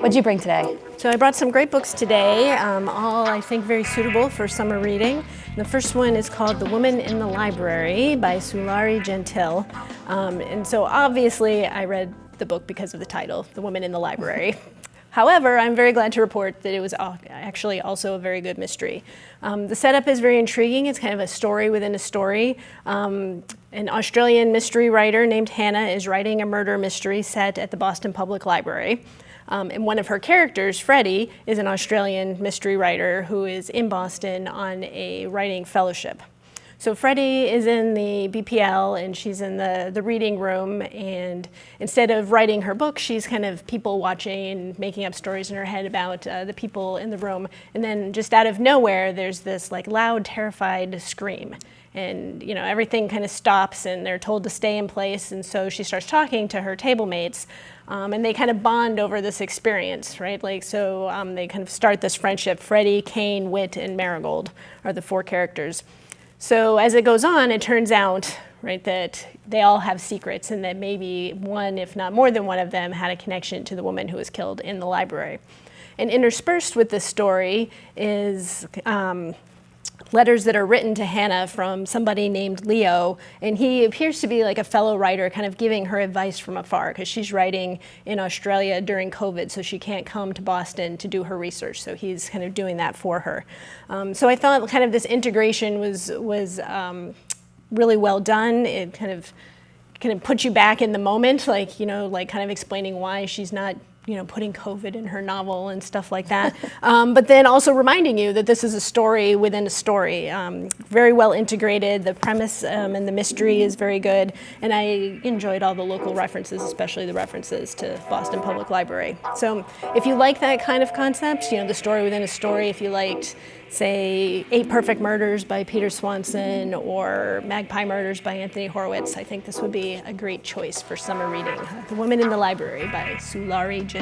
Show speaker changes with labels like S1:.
S1: What'd you bring today?
S2: So I brought some great books today, all I think very suitable for summer reading. The first one is called The Woman in the Library by Sulari Gentill. And so obviously I read the book because of the title, The Woman in the Library. However, I'm very glad to report that it was actually also a very good mystery. The setup is very intriguing. It's kind of a story within a story. An Australian mystery writer named Hannah is writing a murder mystery set at the Boston Public Library. And one of her characters, Freddie, is an Australian mystery writer who is in Boston on a writing fellowship. So Freddie is in the BPL and she's in the reading room, and instead of writing her book, she's kind of people watching and making up stories in her head about the people in the room. And then just out of nowhere, there's this like loud, terrified scream. And everything kind of stops and they're told to stay in place. And so she starts talking to her table mates and they kind of bond over this experience, right? They kind of start this friendship. Freddie, Kane, Whit, and Marigold are the four characters. So as it goes on, it turns out, right, that they all have secrets and that maybe one, if not more than one of them, had a connection to the woman who was killed in the library. And interspersed with this story is letters that are written to Hannah from somebody named Leo, and he appears to be like a fellow writer kind of giving her advice from afar because she's writing in Australia during COVID, so she can't come to Boston to do her research, so he's kind of doing that for her. So I thought kind of this integration was really well done. It kind of puts you back in the moment, like kind of explaining why she's not putting COVID in her novel and stuff like that. But then also reminding you that this is a story within a story. Very well integrated. The premise and the mystery is very good. And I enjoyed all the local references, especially the references to Boston Public Library. So if you like that kind of concept, the story within a story, if you liked, say, 8 Perfect Murders by Peter Swanson or Magpie Murders by Anthony Horowitz, I think this would be a great choice for summer reading. The Woman in the Library by Sulari Gentill.